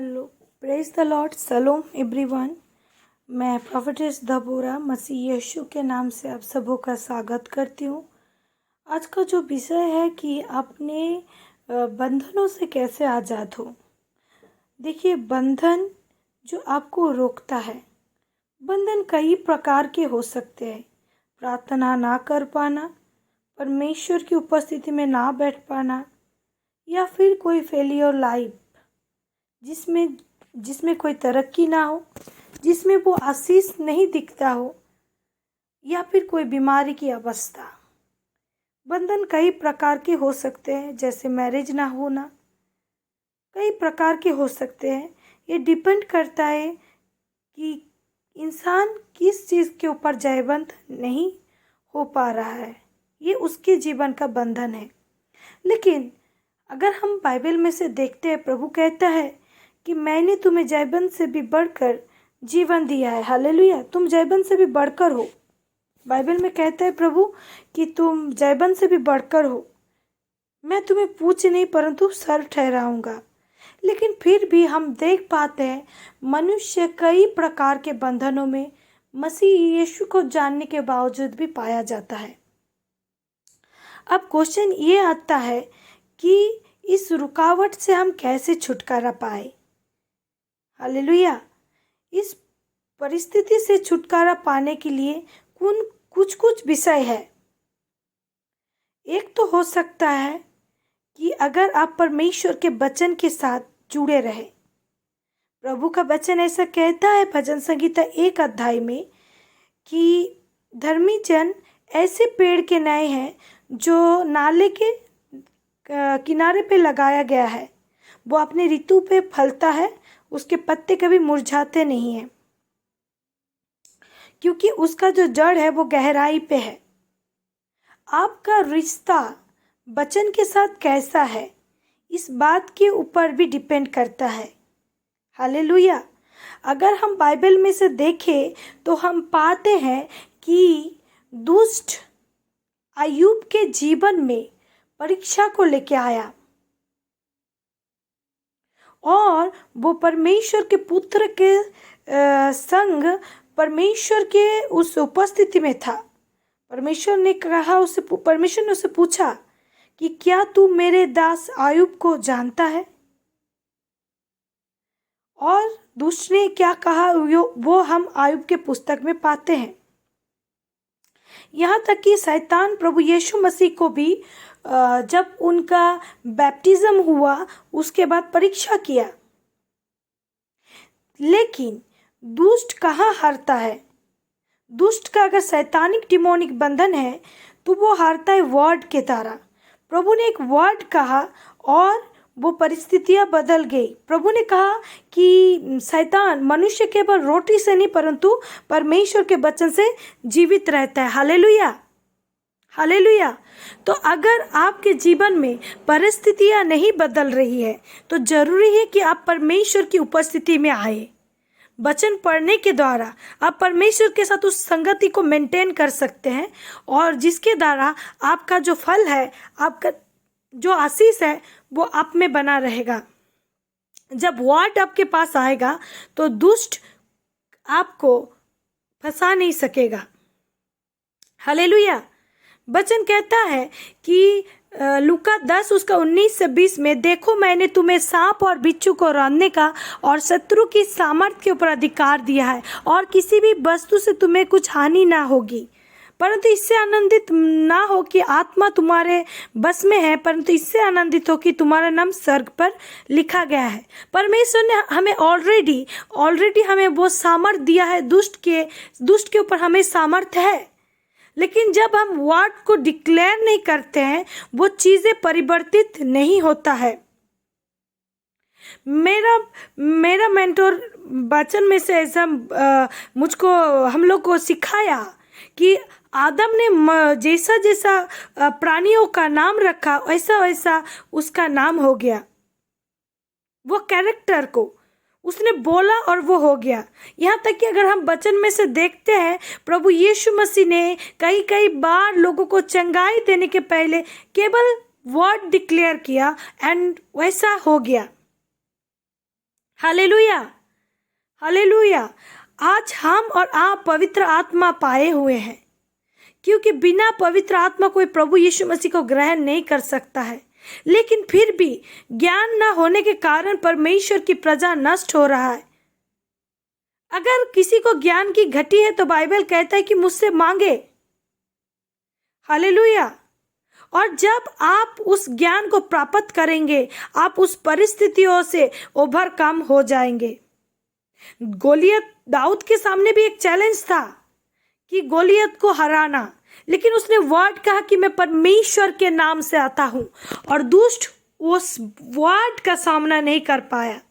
Hello, praise the Lord, Salom everyone. मैं प्रोफेटेस दबोरा मसीह यीशु के नाम से आप सबों का स्वागत करती हूँ। आज का जो विषय है कि अपने बंधनों से कैसे आज़ाद हो। देखिए, बंधन जो आपको रोकता है, बंधन कई प्रकार के हो सकते हैं। प्रार्थना ना कर पाना, परमेश्वर की उपस्थिति में ना बैठ पाना, या फिर कोई फेलियर लाइफ जिसमें जिसमें कोई तरक्की ना हो, जिसमें वो आशीष नहीं दिखता हो, या फिर कोई बीमारी की अवस्था। बंधन कई प्रकार के हो सकते हैं, जैसे मैरिज ना होना, कई प्रकार के हो सकते हैं। ये डिपेंड करता है कि इंसान किस चीज़ के ऊपर जयवंत नहीं हो पा रहा है, ये उसके जीवन का बंधन है। लेकिन अगर हम बाइबल में से देखते हैं, प्रभु कहता है कि मैंने तुम्हें जयबंद से भी बढ़कर जीवन दिया है। हालेलुया, तुम जयबंद से भी बढ़कर हो। बाइबल में कहता है प्रभु कि तुम जयबंद से भी बढ़कर हो। मैं तुम्हें पूछ नहीं परंतु सर ठहराऊंगा। लेकिन फिर भी हम देख पाते हैं मनुष्य कई प्रकार के बंधनों में मसीह यीशु को जानने के बावजूद भी पाया जाता है। अब क्वेश्चन ये आता है कि इस रुकावट से हम कैसे छुटकारा पाए। हालेलुया, इस परिस्थिति से छुटकारा पाने के लिए कुछ विषय है। एक तो हो सकता है कि अगर आप परमेश्वर के वचन के साथ जुड़े रहे। प्रभु का वचन ऐसा कहता है भजन संहिता 1 अध्याय में कि धर्मी जन ऐसे पेड़ के नए हैं जो नाले के किनारे पे लगाया गया है। वो अपने ऋतु पे फलता है, उसके पत्ते कभी मुरझाते नहीं हैं, क्योंकि उसका जो जड़ है वो गहराई पे है। आपका रिश्ता वचन के साथ कैसा है, इस बात के ऊपर भी डिपेंड करता है। हालेलुया, अगर हम बाइबल में से देखें तो हम पाते हैं कि दुष्ट अय्यूब के जीवन में परीक्षा को लेके आया और वो परमेश्वर के पुत्र के संग परमेश्वर के उस उपस्थिति में था। परमेश्वर ने उसे पूछा कि क्या तू मेरे दास अय्यूब को जानता है। और दुष्ट ने क्या कहा वो हम अय्यूब के पुस्तक में पाते हैं। यहाँ तक कि शैतान प्रभु यीशु मसीह को भी जब उनका बैप्टिज्म हुआ उसके बाद परीक्षा किया। लेकिन दुष्ट कहाँ हारता है। दुष्ट का अगर शैतानिक डिमोनिक बंधन है तो वो हारता है वर्ड के द्वारा। प्रभु ने एक वर्ड कहा और वो परिस्थितियां बदल गई। प्रभु ने कहा कि शैतान मनुष्य केवल रोटी से नहीं परंतु परमेश्वर के वचन से जीवित रहता है। Hallelujah, hallelujah. तो अगर आपके जीवन में परिस्थितियां नहीं बदल रही है तो जरूरी है कि आप परमेश्वर की उपस्थिति में आए। वचन पढ़ने के द्वारा आप परमेश्वर के साथ उस संगति को मेंटेन कर सकते हैं और जिसके द्वारा आपका जो फल है, आपका जो आशीष है वो आप में बना रहेगा। जब वर्ड आपके पास आएगा तो दुष्ट आपको फंसा नहीं सकेगा। हालेलुया। वचन कहता है कि लूका 10 उसका 19 से 20 में, देखो मैंने तुम्हें सांप और बिच्छू को रौंदने का और शत्रु की सामर्थ के ऊपर अधिकार दिया है और किसी भी वस्तु से तुम्हें कुछ हानि ना होगी। परंतु इससे आनंदित ना हो कि आत्मा तुम्हारे बस में है, परंतु इससे आनंदित हो कि तुम्हारा नाम स्वर्ग पर लिखा गया है। परमेश्वर ने हमें ऑलरेडी हमें वो सामर्थ दिया है। दुष्ट के ऊपर हमें सामर्थ है। लेकिन जब हम वर्ड को डिक्लेयर नहीं करते हैं वो चीजें परिवर्तित नहीं होता है। मेरा मेंटोर वचन में से ऐसा हम लोग को सिखाया कि आदम ने जैसा जैसा प्राणियों का नाम रखा वैसा वैसा उसका नाम हो गया। वो कैरेक्टर को उसने बोला और वो हो गया। यहाँ तक कि अगर हम वचन में से देखते हैं, प्रभु यीशु मसीह ने कई बार लोगों को चंगाई देने के पहले केवल वर्ड डिक्लेयर किया एंड वैसा हो गया। Hallelujah, hallelujah. आज हम और आप पवित्र आत्मा पाए हुए हैं, क्योंकि बिना पवित्र आत्मा कोई प्रभु यीशु मसीह को ग्रहण नहीं कर सकता है। लेकिन फिर भी ज्ञान न होने के कारण परमेश्वर की प्रजा नष्ट हो रहा है। अगर किसी को ज्ञान की घटी है तो बाइबल कहता है कि मुझसे मांगे। हालेलुया। और जब आप उस ज्ञान को प्राप्त करेंगे, आप उस परिस्थितियों से ओवरकम हो जाएंगे। गोलियत, दाऊद के सामने भी एक चैलेंज था कि गोलियत को हराना, लेकिन उसने वर्ड कहा कि मैं परमेश्वर के नाम से आता हूं, और दुष्ट उस वर्ड का सामना नहीं कर पाया।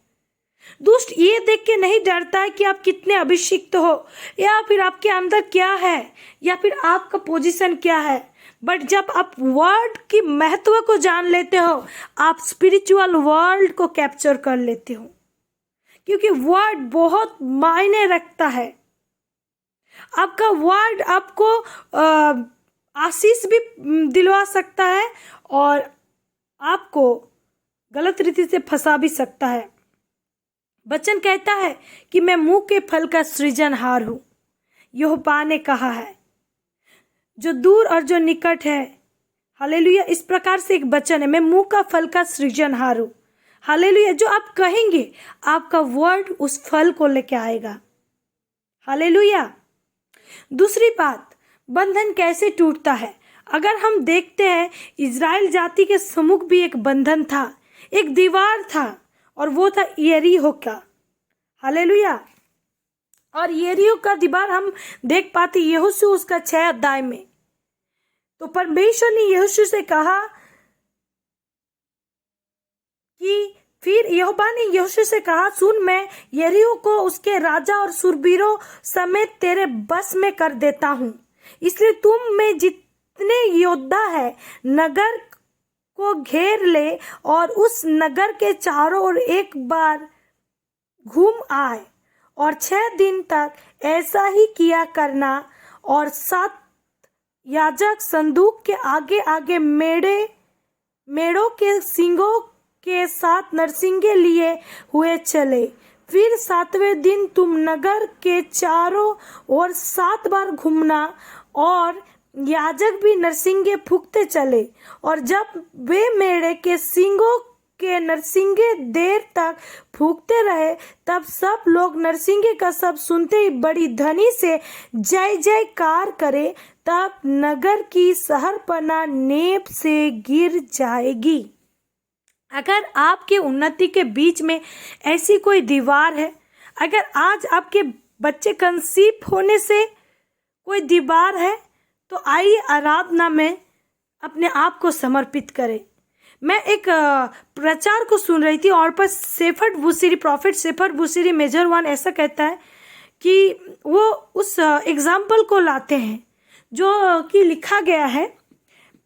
दुष्ट ये देख के नहीं डरता है कि आप कितने अभिषिक्त हो, या फिर आपके अंदर क्या है, या फिर आपका पोजीशन क्या है। बट जब आप वर्ड की महत्व को जान लेते हो, आप स्पिरिचुअल वर्ल्ड को कैप्चर कर लेते हो, क्योंकि वर्ड बहुत मायने रखता है। आपका वर्ड आपको आशीष भी दिलवा सकता है और आपको गलत रीति से फंसा भी सकता है। वचन कहता है कि मैं मुंह के फल का सृजनहार हूं, यहोवा ने कहा है, जो दूर और जो निकट है। हालेलुया। इस प्रकार से एक वचन है, मैं मुंह का फल का सृजनहार हूं। हालेलुया। जो आप कहेंगे, आपका वर्ड उस फल को लेके आएगा। हालेलुया। दूसरी बात, बंधन कैसे टूटता है। अगर हम देखते हैं, इज़राइल जाति के सम्मुख भी एक बंधन था, एक दीवार था, और वो था यरीहो का। हालेलुया। और यरीहो का दीवार हम देख पाते यहोशू उसका 6 अध्याय में। तो परमेश्वर ने यहोशू से कहा कि फिर यहोवा ने यहोशू से कहा, सुन, मैं यरीहो को उसके राजा और शूरवीरों समेत तेरे बस में कर देता हूं, इसलिए तुम में जितने योद्धा है नगर को घेर ले और उस नगर के चारों ओर एक बार घूम आए, और 6 दिन तक ऐसा ही किया करना। और 7 याजक संदूक के आगे आगे मेढ़ों के सींगों के साथ नरसिंगे लिए हुए चले। फिर 7वें दिन तुम नगर के चारों ओर 7 बार घूमना, और याजक भी नरसिंगे फूंकते चले। और जब वे मेढ़े के सींगों के नरसिंगे देर तक फूंकते रहे, तब सब लोग नरसिंगे का शब्द सुनते ही बड़ी ध्वनि से जय जयकार करे। तब नगर की शहरपनाह नेप से गिर जाएगी। अगर आपके उन्नति के बीच में ऐसी कोई दीवार है, अगर आज आपके बच्चे कंसीव होने से कोई दीवार है, तो आइए आराधना में अपने आप को समर्पित करें। मैं एक प्रचार को सुन रही थी, और पर शेफर्ड बुसीरी, प्रॉफिट शेफर्ड बुसीरी मेजर 1 ऐसा कहता है कि वो उस एग्जाम्पल को लाते हैं जो कि लिखा गया है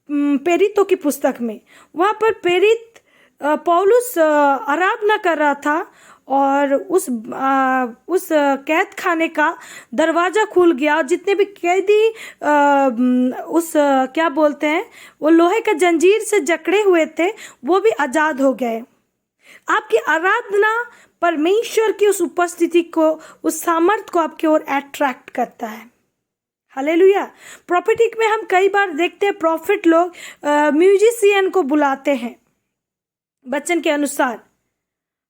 प्रेरितों की पुस्तक में। वहाँ पर प्रेरित पौलुस आराधना कर रहा था, और उस कैद खाने का दरवाज़ा खुल गया, और जितने भी कैदी उस क्या बोलते हैं, वो लोहे का जंजीर से जकड़े हुए थे, वो भी आज़ाद हो गए। आपकी आराधना परमेश्वर की उस उपस्थिति को, उस सामर्थ को आपकी ओर अट्रैक्ट करता है। हालेलुया। प्रोफेटिक में हम कई बार देखते हैं, प्रॉफिट लोग म्यूजिशियन को बुलाते हैं वचन के अनुसार।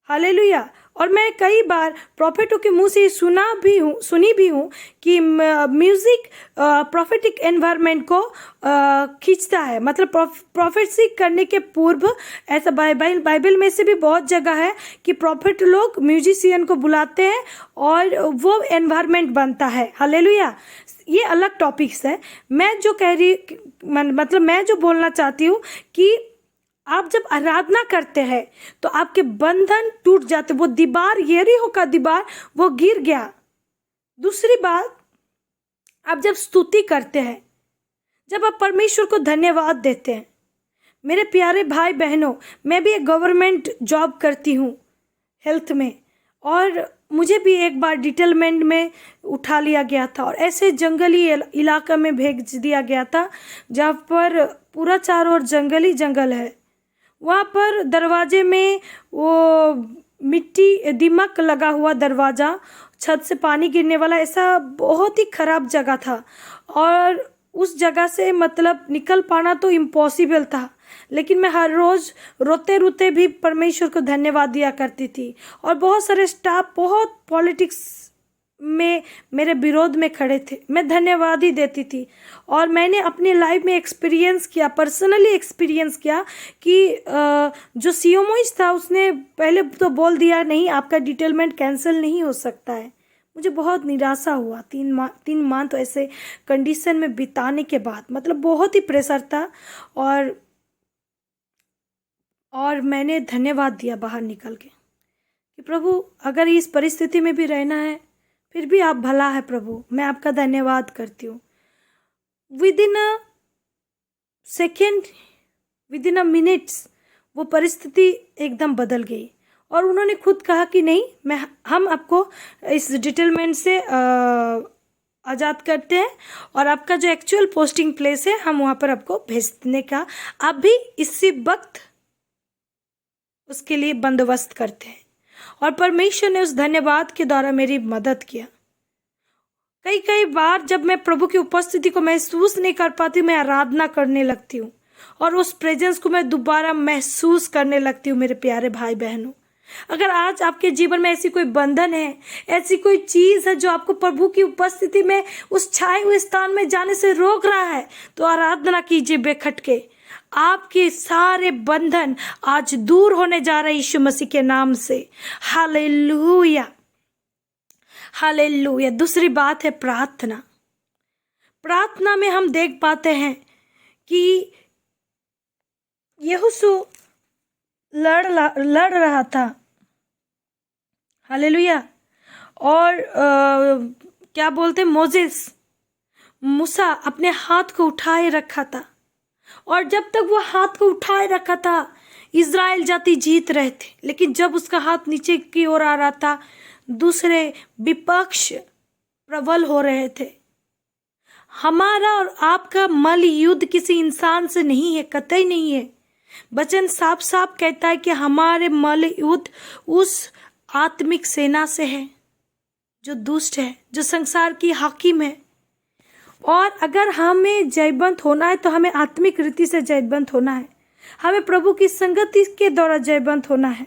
हालेलुया। और मैं कई बार प्रॉफिटों के मुंह से सुनी भी हूँ कि म्यूजिक प्रोफेटिक एनवायरनमेंट को खींचता है। मतलब प्रोफेसी करने के पूर्व ऐसा बाइबल में से भी बहुत जगह है कि प्रॉफिट लोग म्यूजिशियन को बुलाते हैं और वो एनवायरनमेंट बनता है। हालेलुया। ये अलग टॉपिक्स है। मैं जो बोलना चाहती हूँ कि आप जब आराधना करते हैं तो आपके बंधन टूट जाते। वो दीवार, यरीहो का दीवार, वो गिर गया। दूसरी बात, आप जब स्तुति करते हैं, जब आप परमेश्वर को धन्यवाद देते हैं। मेरे प्यारे भाई बहनों, मैं भी एक गवर्नमेंट जॉब करती हूँ हेल्थ में, और मुझे भी एक बार डिटेलमेंट में उठा लिया गया था और ऐसे जंगली इलाका में भेज दिया गया था जहाँ पर पूरा चारों ओर जंगल ही जंगल है। वहाँ पर दरवाजे में वो मिट्टी दीमक लगा हुआ दरवाज़ा, छत से पानी गिरने वाला, ऐसा बहुत ही खराब जगह था। और उस जगह से मतलब निकल पाना तो इम्पॉसिबल था। लेकिन मैं हर रोज़ रोते रोते भी परमेश्वर को धन्यवाद दिया करती थी। और बहुत सारे स्टाफ बहुत पॉलिटिक्स में मेरे विरोध में खड़े थे, मैं धन्यवाद ही देती थी। और मैंने अपनी लाइफ में एक्सपीरियंस किया, पर्सनली एक्सपीरियंस किया कि जो सीओ मोइज था उसने पहले तो बोल दिया नहीं, आपका डिटेलमेंट कैंसिल नहीं हो सकता है। मुझे बहुत निराशा हुआ। 3 मंथ तो ऐसे कंडीशन में बिताने के बाद मतलब बहुत ही प्रेशर था। और मैंने धन्यवाद दिया बाहर निकल के कि प्रभु अगर इस परिस्थिति में भी रहना है फिर भी आप भला है प्रभु, मैं आपका धन्यवाद करती हूँ। With in a second, with in a minutes वो परिस्थिति एकदम बदल गई। और उन्होंने खुद कहा कि नहीं, हम आपको इस डिटेलमेंट से आज़ाद करते हैं और आपका जो एक्चुअल पोस्टिंग प्लेस है हम वहाँ पर आपको भेजने का आप भी इसी वक्त उसके लिए बंदोबस्त करते हैं। और परमेश्वर ने उस धन्यवाद के द्वारा मेरी मदद किया। कई कई बार जब मैं प्रभु की उपस्थिति को महसूस नहीं कर पाती, मैं आराधना करने लगती हूँ और उस प्रेजेंस को मैं दोबारा महसूस करने लगती हूँ। मेरे प्यारे भाई बहनों, अगर आज आपके जीवन में ऐसी कोई बंधन है, ऐसी कोई चीज़ है जो आपको प्रभु की उपस्थिति में उस छाए हुए स्थान में जाने से रोक रहा है, तो आराधना कीजिए बेखटके। आपके सारे बंधन आज दूर होने जा रहे यीशु मसीह के नाम से। Hallelujah, hallelujah. दूसरी बात है प्रार्थना। प्रार्थना में हम देख पाते हैं कि यहोशू लड़ रहा था। हालेलुया। और क्या बोलते, मोजेस, मूसा अपने हाथ को उठाए रखा था। और जब तक वो हाथ को उठाए रखा था इज़राइल जाति जीत रहे थे। लेकिन जब उसका हाथ नीचे की ओर आ रहा था, दूसरे विपक्ष प्रबल हो रहे थे। हमारा और आपका मल युद्ध किसी इंसान से नहीं है, कतई नहीं है। वचन साफ साफ कहता है कि हमारे मल युद्ध उस आत्मिक सेना से है जो दुष्ट है, जो संसार की हाकिम है। और अगर हमें जयवंत होना है तो हमें आत्मिक रीति से जयवंत होना है। हमें प्रभु की संगति के द्वारा जयवंत होना है।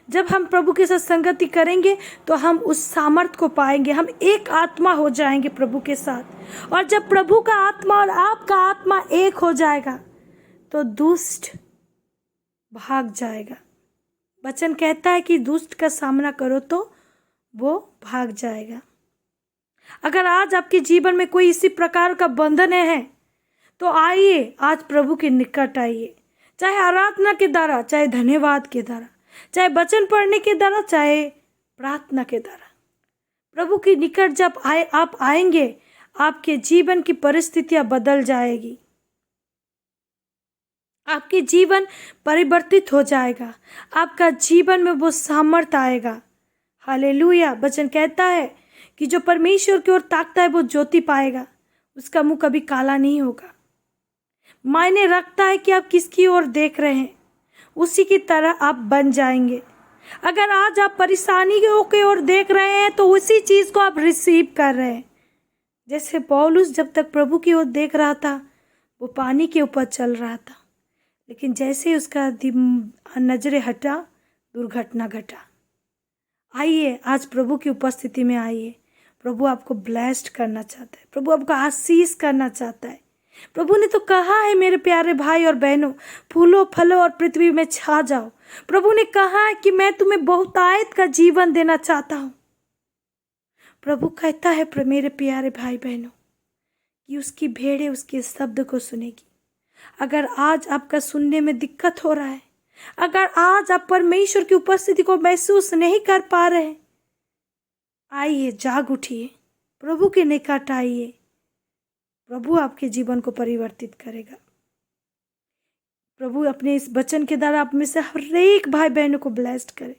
जब हम प्रभु के साथ संगति करेंगे तो हम उस सामर्थ को पाएंगे, हम एक आत्मा हो जाएंगे प्रभु के साथ। और जब प्रभु का आत्मा और आपका आत्मा एक हो जाएगा तो दुष्ट भाग जाएगा। वचन कहता है कि दुष्ट का सामना करो तो वो भाग जाएगा। अगर आज आपके जीवन में कोई इसी प्रकार का बंधन है तो आइए, आज प्रभु के निकट आइए, चाहे आराधना के द्वारा, चाहे धन्यवाद के द्वारा, चाहे वचन पढ़ने के द्वारा, चाहे प्रार्थना के द्वारा। प्रभु के निकट जब आप आएंगे, आपके जीवन की परिस्थितियां बदल जाएगी, आपके जीवन परिवर्तित हो जाएगा, आपका जीवन में वो सामर्थ आएगा। हालेलुया। वचन कहता है कि जो परमेश्वर की ओर ताकता है वो ज्योति पाएगा, उसका मुंह कभी काला नहीं होगा। मायने रखता है कि आप किसकी ओर देख रहे हैं, उसी की तरह आप बन जाएंगे। अगर आज आप परेशानियों की ओर देख रहे हैं तो उसी चीज को आप रिसीव कर रहे हैं। जैसे पौलुस जब तक प्रभु की ओर देख रहा था वो पानी के ऊपर चल रहा था, लेकिन जैसे ही उसका नजरें हटा, दुर्घटना घटा। आइए, आज प्रभु की उपस्थिति में आइए। प्रभु आपको ब्लेस्ड करना चाहता है, प्रभु आपको आशीष करना चाहता है। प्रभु ने तो कहा है मेरे प्यारे भाई और बहनों, फूलो फलो और पृथ्वी में छा जाओ। प्रभु ने कहा है कि मैं तुम्हें बहुतायत का जीवन देना चाहता हूँ। प्रभु कहता है मेरे प्यारे भाई बहनों कि उसकी भेड़ें उसके शब्द को सुनेगी। अगर आज आपका सुनने में दिक्कत हो रहा है, अगर आज आप परमेश्वर की उपस्थिति को महसूस नहीं कर पा रहे, आइए, जाग उठिए, प्रभु के निकट आइए। प्रभु आपके जीवन को परिवर्तित करेगा। प्रभु अपने इस वचन के द्वारा आप में से हर एक भाई बहनों को ब्लेस्ड करे,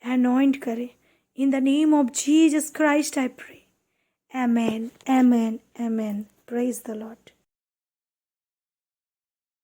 अनॉइंट करे। In the name of Jesus Christ I pray, amen, amen, amen. Praise the Lord.